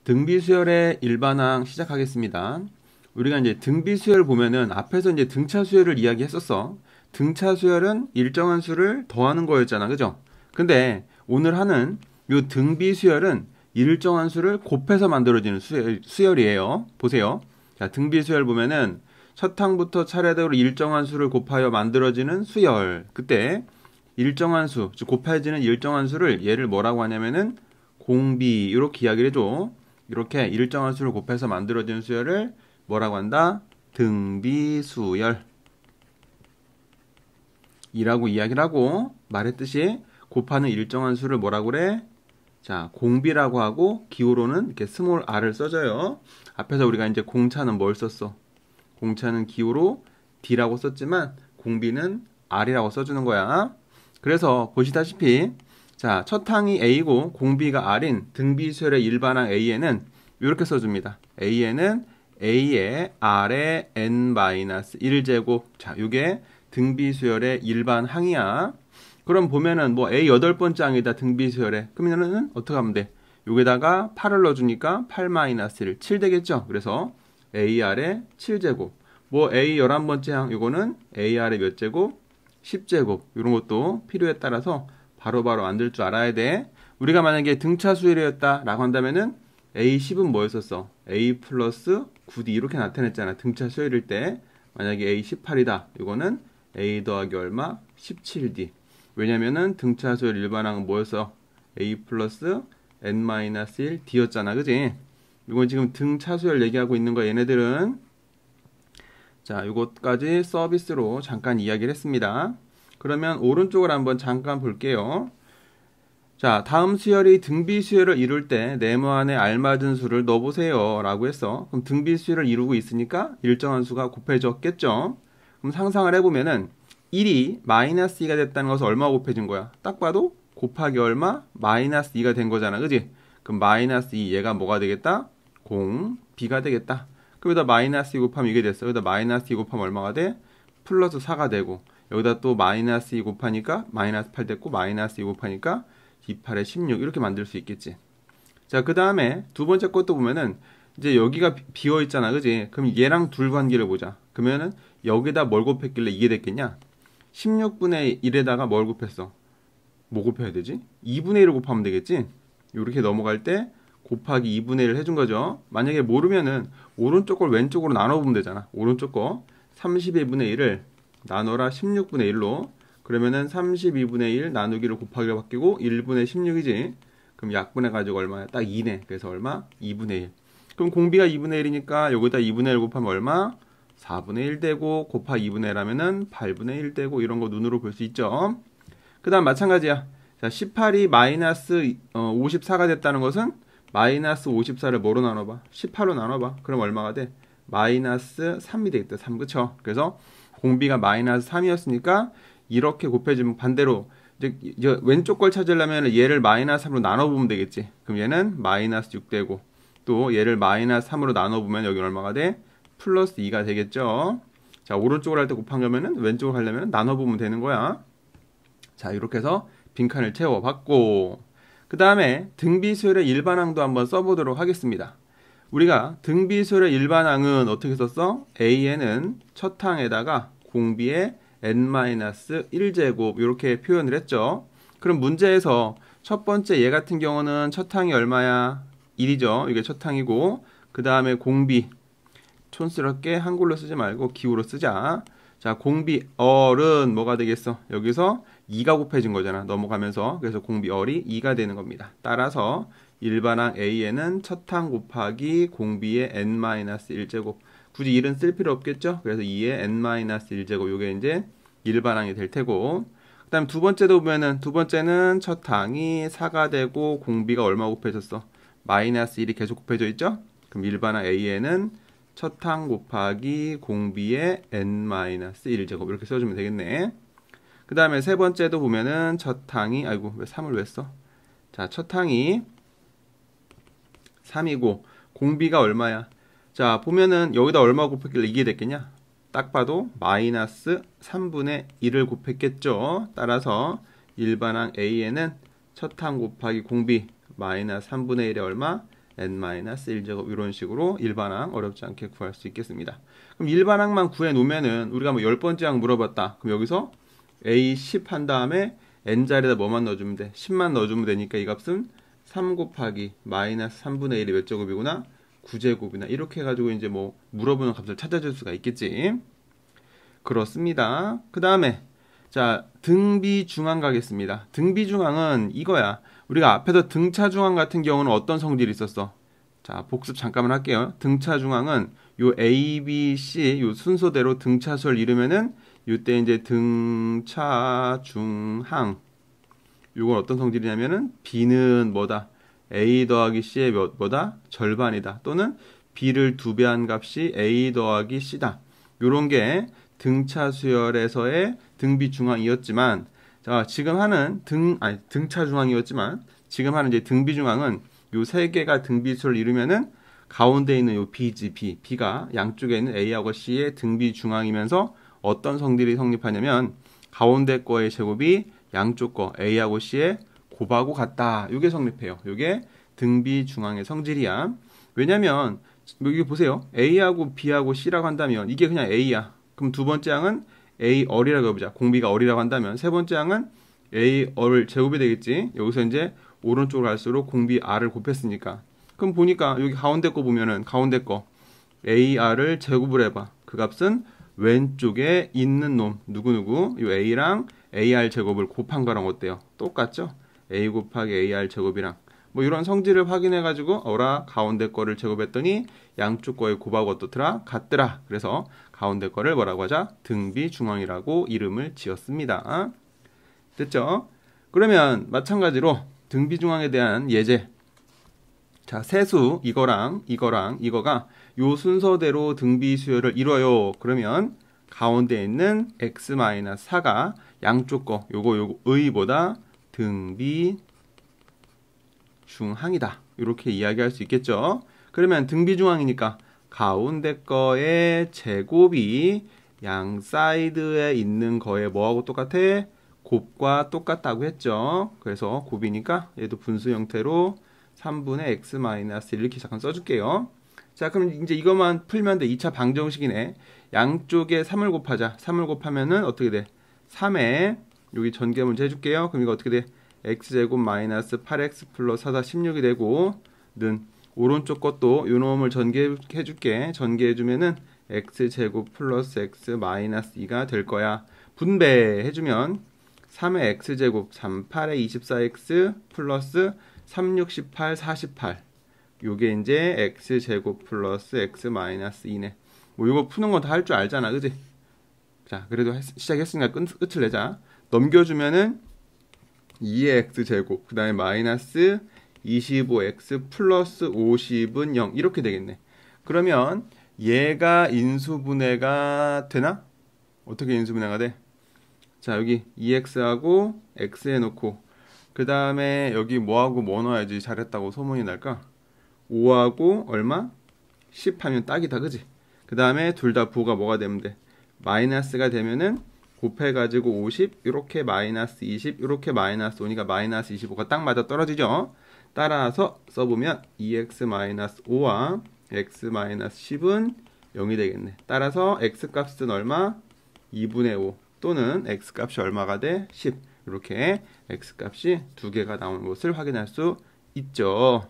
등비수열의 일반항 시작하겠습니다. 우리가 이제 등비수열 보면은 앞에서 이제 등차수열을 이야기했었어. 등차수열은 일정한 수를 더하는 거였잖아. 그죠? 근데 오늘 하는 요 등비수열은 일정한 수를 곱해서 만들어지는 수열이에요. 보세요. 자, 등비수열 보면은 첫 항부터 차례대로 일정한 수를 곱하여 만들어지는 수열. 그때 일정한 수, 즉 곱해지는 일정한 수를 얘를 뭐라고 하냐면은 공비 이렇게 이야기를 해줘. 이렇게 일정한 수를 곱해서 만들어지는 수열을 뭐라고 한다? 등비수열 이라고 이야기를 하고, 말했듯이 곱하는 일정한 수를 뭐라고 그래? 자, 공비라고 하고 기호로는 이렇게 스몰 r을 써줘요. 앞에서 우리가 이제 공차는 뭘 썼어? 공차는 기호로 d라고 썼지만 공비는 r이라고 써주는 거야. 그래서 보시다시피 자, 첫 항이 a고 공비가 r인 등비수열의 일반항 a에는 이렇게 써줍니다. a에는 a의 r의 n-1제곱. 자, 이게 등비수열의 일반항이야. 그럼 보면은 뭐 a 8번째 항이다 등비수열에. 그러면은 어떻게 하면 돼? 여기다가 8을 넣어주니까 8-1, 7 되겠죠? 그래서 ar의 7제곱. 뭐 a 11번째 항, 이거는 ar의 몇 제곱? 10제곱. 이런 것도 필요에 따라서 바로바로 만들 줄 알아야 돼. 우리가 만약에 등차 수열이었다 라고 한다면은 A10은 뭐였었어? A 플러스 9D 이렇게 나타냈잖아. 등차 수열일 때. 만약에 A18이다. 이거는 A 더하기 얼마? 17D. 왜냐면은 등차 수열 일반항은 뭐였어? A 플러스 N-1D였잖아. 그지? 이건 지금 등차 수열 얘기하고 있는 거야. 얘네들은. 자, 이것까지 서비스로 잠깐 이야기를 했습니다. 그러면 오른쪽을 한번 잠깐 볼게요. 자, 다음 수열이 등비수열을 이룰 때 네모안에 알맞은 수를 넣어보세요 라고 했어. 그럼 등비수열을 이루고 있으니까 일정한 수가 곱해졌겠죠. 그럼 상상을 해보면은 1이 마이너스 2가 됐다는 것은 얼마 곱해진 거야? 딱 봐도 곱하기 얼마? 마이너스 2가 된 거잖아. 그지? 그럼 마이너스 2 얘가 뭐가 되겠다? 공 B가 되겠다. 그럼 여기다 마이너스 2 곱하면 이게 됐어. 여기다 마이너스 2 곱하면 얼마가 돼? 플러스 4가 되고, 여기다 또 마이너스 2 곱하니까 마이너스 8 됐고, 마이너스 2 곱하니까 28에 16 이렇게 만들 수 있겠지. 자, 그 다음에 두 번째 것도 보면은 이제 여기가 비어 있잖아. 그지? 그럼 얘랑 둘 관계를 보자. 그러면은 여기다 뭘 곱했길래 이게 됐겠냐? 16분의 1에다가 뭘 곱했어? 뭐 곱해야 되지? 2분의 1을 곱하면 되겠지? 이렇게 넘어갈 때 곱하기 2분의 1을 해준 거죠. 만약에 모르면은 오른쪽 걸 왼쪽으로 나눠보면 되잖아. 오른쪽 거 32분의 1을 나눠라 16분의 1로. 그러면은 32분의 1 나누기를 곱하기로 바뀌고 1분의 16이지. 그럼 약분해가지고 얼마야? 딱 2네. 그래서 얼마? 2분의 1. 그럼 공비가 2분의 1이니까 여기다 2분의 1 곱하면 얼마? 4분의 1 되고 곱하기 2분의 1 하면은 8분의 1 되고 이런 거 눈으로 볼 수 있죠. 그 다음 마찬가지야. 자, 18이 마이너스 54가 됐다는 것은 마이너스 54를 뭐로 나눠봐? 18로 나눠봐. 그럼 얼마가 돼? 마이너스 3이 되겠다. 3, 그쵸? 그래서 공비가 마이너스 3이었으니까 이렇게 곱해지면 반대로 이제 왼쪽 걸 찾으려면 얘를 마이너스 3으로 나눠보면 되겠지. 그럼 얘는 마이너스 6 되고, 또 얘를 마이너스 3으로 나눠보면 여기 얼마가 돼? 플러스 2가 되겠죠. 자, 오른쪽으로 할 때 곱한 거면은 왼쪽으로 하려면 나눠보면 되는 거야. 자, 이렇게 해서 빈칸을 채워봤고, 그 다음에 등비수열의 일반항도 한번 써보도록 하겠습니다. 우리가 등비수열의 일반항은 어떻게 썼어? A에는 첫 항에다가 공비의 n-1제곱 이렇게 표현을 했죠. 그럼 문제에서 첫 번째 얘 같은 경우는 첫 항이 얼마야? 1이죠. 이게 첫 항이고, 그 다음에 공비 촌스럽게 한글로 쓰지 말고 기호로 쓰자. 자, 공비얼은 뭐가 되겠어? 여기서 2가 곱해진 거잖아. 넘어가면서. 그래서 공비얼이 2가 되는 겁니다. 따라서 일반항 A에는 첫 항 곱하기 공비의 n-1제곱. 굳이 1은 쓸 필요 없겠죠? 그래서 2의 n-1제곱. 요게 이제 일반항이 될 테고. 그 다음 두 번째도 보면은 두 번째는 첫 항이 4가 되고 공비가 얼마 곱해졌어? 마이너스 1이 계속 곱해져 있죠? 그럼 일반항 A에는 첫 항 곱하기 공비의 n-1제곱 이렇게 써주면 되겠네. 그 다음에 세 번째도 보면은 첫 항이, 아이고 왜 3을 왜 써? 자, 첫 항이 3이고 공비가 얼마야? 자, 보면은 여기다 얼마 곱했길래 이게 됐겠냐? 딱 봐도 마이너스 3분의 1을 곱했겠죠. 따라서 일반항 A에는 첫 항 곱하기 공비 마이너스 3분의 1에 얼마? n-1제곱 이런 식으로 일반항 어렵지 않게 구할 수 있겠습니다. 그럼 일반항만 구해 놓으면은 우리가 뭐 10번째 항 물어봤다. 그럼 여기서 a 10 한 다음에 n자리에다 뭐만 넣어주면 돼? 10만 넣어주면 되니까 이 값은 3 곱하기 마이너스 3분의 1이 몇 제곱이구나? 9제곱이나 이렇게 해가지고 이제 뭐 물어보는 값을 찾아줄 수가 있겠지. 그렇습니다. 그 다음에 자 등비중항 가겠습니다. 등비중항은 이거야. 우리가 앞에서 등차중항 같은 경우는 어떤 성질이 있었어? 자 복습 잠깐만 할게요. 등차중항은 요 A, B, C 요 순서대로 등차수를 이루면은 이때 이제 등차중항 요건 어떤 성질이냐면은 B는 뭐다? A 더하기 C의 뭐다? 절반이다. 또는 B를 2배한 값이 A 더하기 C다. 요런 게 등차수열에서의 등비중항이었지만 자 지금 하는 등차중항이었지만 지금 하는 이제 등비중항은 요 세 개가 등비수를 이루면은 가운데 있는 요 B지 B가 양쪽에 있는 A하고 C의 등비중항이면서 어떤 성질이 성립하냐면 가운데 거의 제곱이 양쪽 거 A하고 C의 곱하고 같다. 요게 성립해요. 요게 등비중항의 성질이야. 왜냐면 여기 보세요. A하고 B하고 C라고 한다면 이게 그냥 A야. 그럼 두 번째 항은 A 얼이라고 해보자. 공비가 얼이라고 한다면 세 번째 항은 A 얼 제곱이 되겠지. 여기서 이제 오른쪽으로 갈수록 공비 R을 곱했으니까. 그럼 보니까 여기 가운데 거 보면은 가운데 거 AR을 제곱을 해봐. 그 값은 왼쪽에 있는 놈 누구누구 이 A랑 AR 제곱을 곱한 거랑 어때요? 똑같죠? A 곱하기 AR 제곱이랑 뭐 이런 성질을 확인해 가지고 어라 가운데 거를 제곱했더니 양쪽 거의 곱하고 어떻더라? 같더라. 그래서 가운데 거를 뭐라고 하자? 등비중항이라고 이름을 지었습니다. 됐죠? 그러면 마찬가지로 등비중항에 대한 예제. 자, 세수 이거랑 이거가 요 순서대로 등비수열을 이뤄요. 그러면 가운데 있는 x-4가 양쪽 거 요거 의보다 등비중항이다. 이렇게 이야기할 수 있겠죠. 그러면 등비중항이니까 가운데 거의 제곱이 양 사이드에 있는 거에 뭐하고 똑같아? 곱과 똑같다고 했죠. 그래서 곱이니까 얘도 분수 형태로 3분의 x-1 이렇게 잠깐 써줄게요. 자 그럼 이제 이것만 풀면 돼. 2차 방정식이네. 양쪽에 3을 곱하자. 3을 곱하면은 어떻게 돼? 3에 여기 전개 문제 해줄게요. 그럼 이거 어떻게 돼? x제곱 마이너스 8x 플러스 4다 16이 되고 는 오른쪽 것도 요 놈을 전개해줄게. 전개해주면은 x제곱 플러스 x 마이너스 2가 될 거야. 분배해주면 3의 x제곱 3, 8의 24x 플러스 3, 6, 18, 48 요게 이제 x제곱 플러스 x 마이너스 2네. 뭐 이거 푸는 건 다 할 줄 알잖아. 그지? 자 그래도 시작했으니까 끝을 내자. 넘겨주면은 2의 x제곱 그 다음에 마이너스 25x 플러스 50은 0 이렇게 되겠네. 그러면 얘가 인수분해가 되나? 어떻게 인수분해가 돼? 자 여기 2x하고 x 해놓고 그 다음에 여기 뭐하고 뭐 넣어야지 잘했다고 소문이 날까? 5하고 얼마? 10 하면 딱이다. 그지? 그 다음에 둘 다 부호가 뭐가 되면 돼? 마이너스가 되면은 곱해가지고 50 이렇게 마이너스 20 이렇게 마이너스 5니까 마이너스 25가 딱 맞아 떨어지죠. 따라서 써보면 2x-5와 x-10은 0이 되겠네. 따라서 x값은 얼마? 2분의 5 또는 x값이 얼마가 돼? 10 이렇게 x값이 두 개가 나오는 것을 확인할 수 있죠.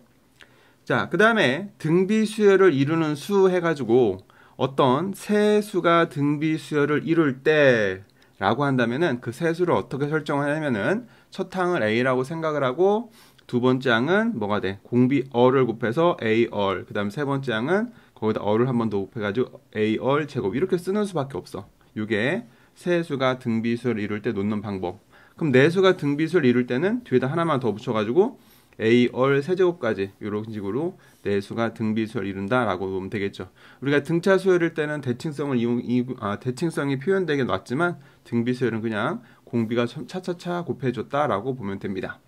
자, 그 다음에 등비수열을 이루는 수 해가지고 어떤 세 수가 등비수열을 이룰 때 라고 한다면은 그 세 수를 어떻게 설정하냐면은 첫 항을 A라고 생각을 하고 두 번째 항은 뭐가 돼? 공비 어를 곱해서 A얼 그 다음 세 번째 항은 거기다 어를 한 번 더 곱해가지고 A얼 제곱 이렇게 쓰는 수밖에 없어. 이게 세 수가 등비수열을 이룰 때 놓는 방법. 그럼 네 수가 등비수열을 이룰 때는 뒤에다 하나만 더 붙여가지고 A얼 세제곱까지 이런 식으로 네 수가 등비수열을 이룬다라고 보면 되겠죠. 우리가 등차수열일 때는 대칭성이 표현되게 놨지만 등비수열은 그냥 공비가 차차차 곱해줬다라고 보면 됩니다.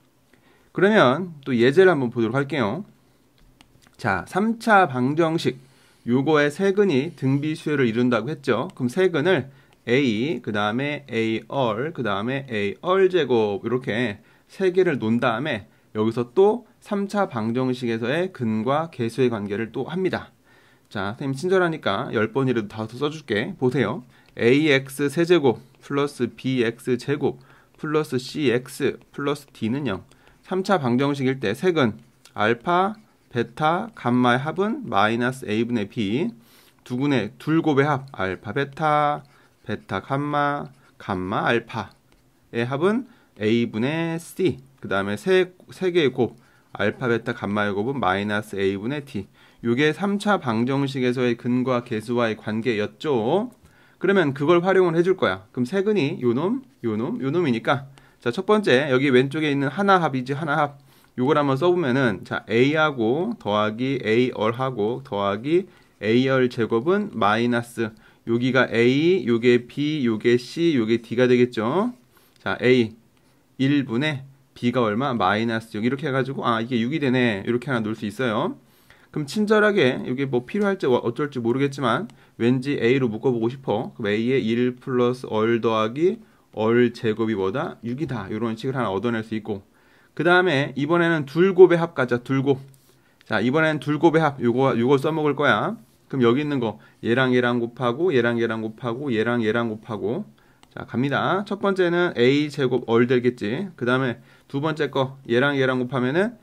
그러면 또 예제를 한번 보도록 할게요. 자, 3차 방정식 요거의 세근이 등비수열을 이룬다고 했죠. 그럼 세근을 A, 그 다음에 A얼, 그 다음에 A얼 제곱 이렇게 세 개를 놓은 다음에 여기서 또 3차 방정식에서의 근과 계수의 관계를 또 합니다. 자, 선생님 친절하니까 10번이라도 다 써줄게. 보세요. ax 세제곱 플러스 bx 제곱 플러스 cx 플러스 d는 0. 3차 방정식일 때 색은 알파, 베타, 감마의 합은 마이너스 a분의 b. 두근의 둘곱의 합 알파, 베타, 베타, 감마, 감마, 알파의 합은 a분의 c. 그 다음에 세 개의 곱 알파, 베타, 감마의 곱은 마이너스 a분의 d. 이게 3차 방정식에서의 근과 계수와의 관계였죠. 그러면 그걸 활용을 해줄 거야. 그럼 세근이 요놈, 요놈, 요놈이니까 자, 첫 번째 여기 왼쪽에 있는 하나합이지 하나합. 요걸 한번 써보면은 자, a하고 더하기 a얼하고 더하기 a열 제곱은 마이너스 여기가 a, 요게 b, 요게 c, 요게 d가 되겠죠. 자, a 1분의 b가 얼마? 마이너스 6 이렇게 해가지고 아 이게 6이 되네 이렇게 하나 놓을 수 있어요. 그럼 친절하게 이게 뭐 필요할지 어쩔지 모르겠지만 왠지 a로 묶어보고 싶어. 그럼 a의 1 플러스 얼 더하기 얼 제곱이 뭐다? 6이다. 이런 식을 하나 얻어낼 수 있고 그 다음에 이번에는 둘곱의 합 가자. 둘곱. 자, 이번에는 둘곱의 합 요거 써먹을 거야. 그럼 여기 있는 거 얘랑 얘랑 곱하고 얘랑 얘랑 곱하고 얘랑 얘랑 곱하고 자, 갑니다. 첫 번째는 a 제곱 얼 되겠지. 그 다음에 두 번째 거 얘랑 얘랑 곱하면은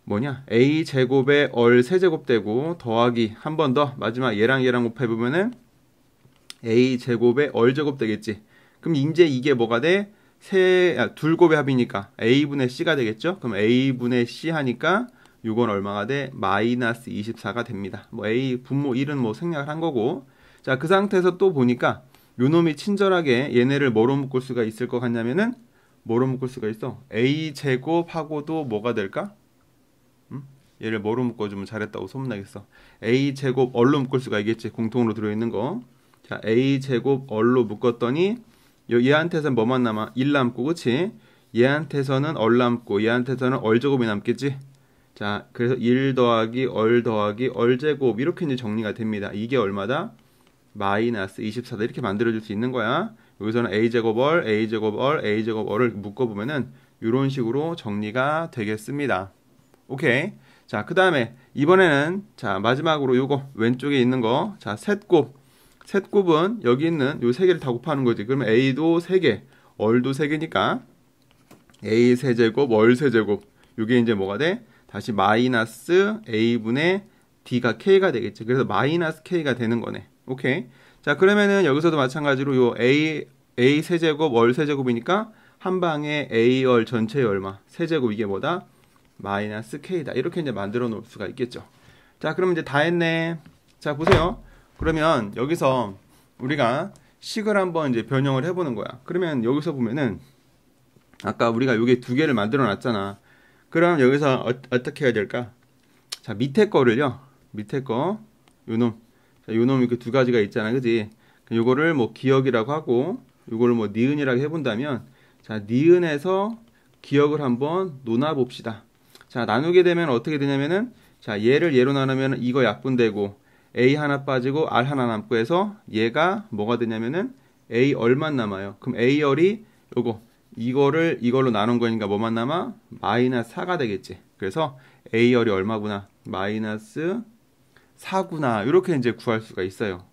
뭐냐? a 제곱에 얼 세제곱 되고 더하기 한 번 더 마지막 얘랑 얘랑 곱해보면은 a 제곱에 얼 제곱 되겠지. 그럼 이제 이게 뭐가 돼? 둘곱의 합이니까 a분의 c가 되겠죠? 그럼 a분의 c 하니까 이건 얼마가 돼? 마이너스 24가 됩니다. 뭐 a 분모 1은 뭐 생략을 한 거고 자, 그 상태에서 또 보니까 요놈이 친절하게 얘네를 뭐로 묶을 수가 있을 것 같냐면은 뭐로 묶을 수가 있어? a 제곱하고도 뭐가 될까? 얘를 뭐로 묶어주면 잘했다고 소문나겠어. a 제곱 얼로 묶을 수가 있겠지. 공통으로 들어있는 거. 자, a 제곱 얼로 묶었더니 얘한테서는 뭐만 남아? 1 남고 그치? 얘한테서는 얼 남고 얘한테서는 얼 제곱이 남겠지? 자, 그래서 1 더하기 얼 제곱 이렇게 이제 정리가 됩니다. 이게 얼마다? 마이너스 24다 이렇게 만들어줄 수 있는 거야. 여기서는 a 제곱 얼, a 제곱 얼, a 제곱 얼을 묶어보면은 이런 식으로 정리가 되겠습니다. 오케이. 자, 그 다음에 이번에는 자, 마지막으로 요거 왼쪽에 있는 거 자, 셋곱은 여기 있는 요 세 개를 다 곱하는 거지. 그러면 a도 3개, 얼도 3개니까 a 세제곱, 얼 세제곱 요게 이제 뭐가 돼? 다시 마이너스 a분의 d가 k가 되겠지. 그래서 마이너스 k가 되는 거네. 오케이. 자, 그러면은 여기서도 마찬가지로 요 a 세제곱, 얼 세제곱이니까 한 방에 a 얼 전체의 얼마? 세제곱 이게 뭐다? 마이너스 k다. 이렇게 이제 만들어 놓을 수가 있겠죠. 자, 그럼 이제 다 했네. 자, 보세요. 그러면 여기서 우리가 식을 한번 이제 변형을 해보는 거야. 그러면 여기서 보면은 아까 우리가 요게 두 개를 만들어 놨잖아. 그럼 여기서 어떻게 해야 될까? 자, 밑에 거를요. 밑에 거 요놈. 자, 요놈 이렇게 두 가지가 있잖아. 그지? 요거를 뭐 기억이라고 하고 요거를 뭐 니은이라고 해본다면 자, 니은에서 기억을 한번 놓아 봅시다. 자, 나누게 되면 어떻게 되냐면은 자, 얘를 얘로 나누면 이거 약분되고 a 하나 빠지고 r 하나 남고 해서 얘가 뭐가 되냐면은 a 얼만 남아요. 그럼 a 얼이 요거 이걸로 나눈 거니까 뭐만 남아? 마이너스 4가 되겠지. 그래서 a 얼이 얼마구나? 마이너스 4구나. 이렇게 이제 구할 수가 있어요.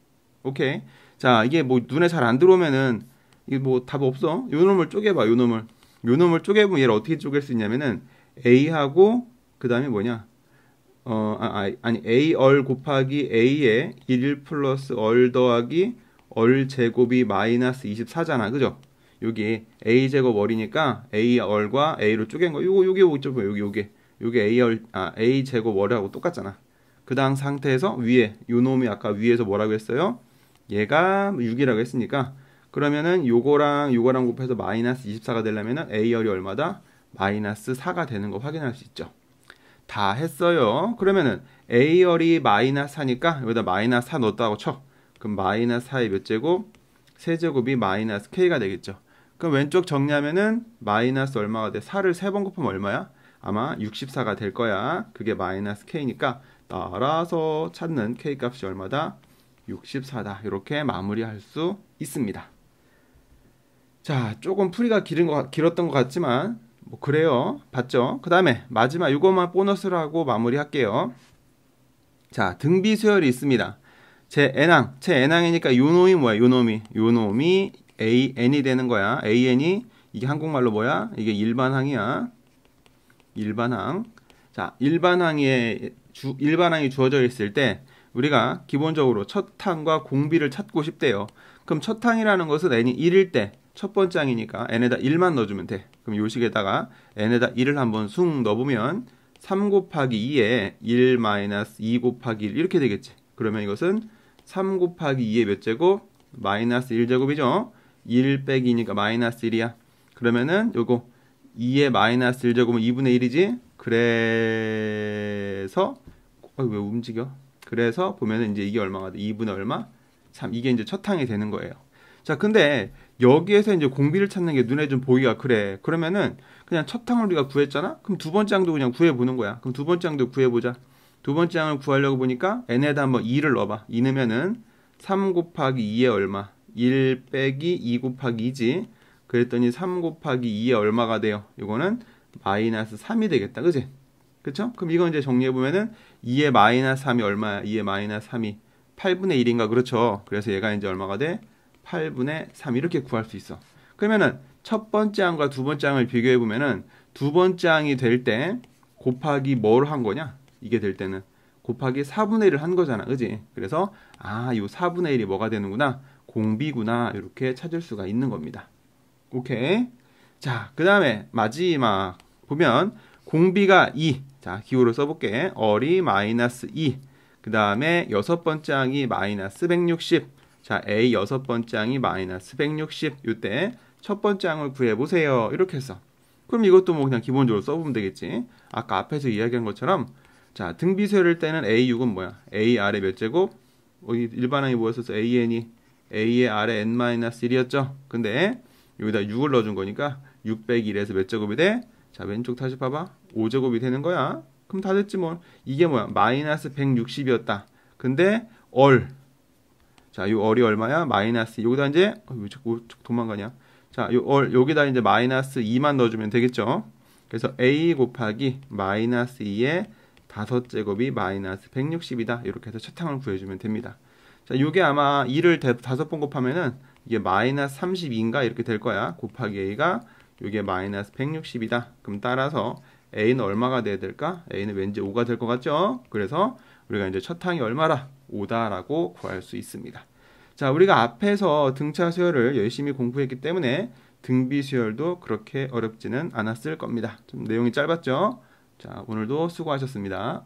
오케이. 자, 이게 뭐 눈에 잘 안 들어오면은 이게 뭐 답 없어. 요 놈을 쪼개봐. 요 놈을 쪼개보면 얘를 어떻게 쪼갤 수 있냐면은 a하고 그 다음에 뭐냐? 아니 a 얼 곱하기 a에 1 플러스 얼 더하기 얼 제곱이 마이너스 24잖아. 그죠? 여기 a 제곱 얼이니까 a 얼과 a로 쪼갠 거. 요게 a 제곱 얼하고 똑같잖아. 그 다음 상태에서 위에 요 놈이 아까 위에서 뭐라고 했어요? 얘가 6이라고 했으니까 그러면은 요거랑 곱해서 마이너스 24가 되려면은 a 얼이 얼마다? 마이너스 4가 되는 거 확인할 수 있죠. 다 했어요. 그러면은 a열이 마이너스 4니까 여기다 마이너스 4 넣었다고 쳐. 그럼 마이너스 4의 몇 제곱? 세제곱이 마이너스 k가 되겠죠. 그럼 왼쪽 정리하면은 마이너스 얼마가 돼? 4를 3번 곱하면 얼마야? 아마 64가 될 거야. 그게 마이너스 k니까 따라서 찾는 k 값이 얼마다? 64다. 이렇게 마무리할 수 있습니다. 자, 조금 풀이가 길었던 것 같지만 뭐 그래요. 봤죠? 그 다음에 마지막 이것만 보너스로 하고 마무리할게요. 자, 등비 수열이 있습니다. 제 n항이니까 요놈이 뭐야? 요놈이 an이 되는 거야. an이 이게 한국말로 뭐야? 이게 일반항이야. 일반항. 자, 일반항이 주어져 있을 때 우리가 기본적으로 첫 항과 공비를 찾고 싶대요. 그럼 첫 항이라는 것은 n이 1일 때 첫 번째 항이니까 n에다 1만 넣어주면 돼. 그럼 요 식에다가 n에다 1을 한번 숭 넣어보면 3 곱하기 2에 1 마이너스 2 곱하기 1 이렇게 되겠지. 그러면 이것은 3 곱하기 2의 몇 제곱? 마이너스 1제곱이죠. 1 빼기 2니까 마이너스 1이야. 그러면은 요거 2의 마이너스 1제곱은 2분의 1이지. 그래서 왜 움직여? 그래서 보면은 이제 이게 얼마가 돼? 2분의 얼마? 3. 이게 이제 첫 항이 되는 거예요. 자, 근데 여기에서 이제 공비를 찾는 게 눈에 좀 보기가 그래. 그러면은 그냥 첫 항을 우리가 구했잖아? 그럼 두 번째 항도 그냥 구해보는 거야. 그럼 두 번째 항도 구해보자. 두 번째 항을 구하려고 보니까 n에다 한번 2를 넣어봐. 2 넣으면은 3 곱하기 2에 얼마? 1 빼기 2 곱하기 2지. 그랬더니 3 곱하기 2에 얼마가 돼요? 이거는 마이너스 3이 되겠다. 그지? 그쵸? 그럼 이거 이제 정리해보면은 2에 마이너스 3이 얼마야? 2에 마이너스 3이 8분의 1인가? 그렇죠? 그래서 얘가 이제 얼마가 돼? 8분의 3 이렇게 구할 수 있어. 그러면은 첫 번째 항과 두 번째 항을 비교해보면은 두 번째 항이 될 때 곱하기 뭘 한 거냐? 이게 될 때는 곱하기 4분의 1을 한 거잖아. 그지? 그래서 요 4분의 1이 뭐가 되는구나? 공비구나. 이렇게 찾을 수가 있는 겁니다. 오케이. 자, 그 다음에 마지막 보면 공비가 2. 자, 기호로 써볼게. 어리 마이너스 2. 그 다음에 여섯 번째 항이 마이너스 160. 자, A 여섯 번째 항이 마이너스 160. 이때 첫 번째 항을 구해보세요. 이렇게 했어. 그럼 이것도 뭐 그냥 기본적으로 써보면 되겠지. 아까 앞에서 이야기한 것처럼 자, 등비수열일 때는 A6은 뭐야? A 아래 몇 제곱? 일반항이 뭐였었어? AN이 A의 아래 n-1이었죠? 근데 여기다 6을 넣어준 거니까 6 빼기 1에서 몇 제곱이 돼? 자, 왼쪽 다시 봐봐. 5제곱이 되는 거야. 그럼 다 됐지 뭐. 이게 뭐야? 마이너스 160이었다. 근데 자, 요 얼이 얼마야? 마이너스. 여기다 이제 왜 자꾸 도망가냐? 자, 요 여기다 이제 마이너스 2만 넣어주면 되겠죠? 그래서 A 곱하기 마이너스 2의 5제곱이 마이너스 160이다. 이렇게 해서 첫 항을 구해주면 됩니다. 자, 요게 아마 2를 5번 곱하면은 이게 마이너스 32인가 이렇게 될 거야. 곱하기 A가 요게 마이너스 160이다. 그럼 따라서 A는 얼마가 돼야 될까? A는 왠지 5가 될 것 같죠? 그래서 우리가 이제 첫 항이 얼마라? 5다라고 구할 수 있습니다. 자, 우리가 앞에서 등차 수열을 열심히 공부했기 때문에 등비 수열도 그렇게 어렵지는 않았을 겁니다. 좀 내용이 짧았죠? 자, 오늘도 수고하셨습니다.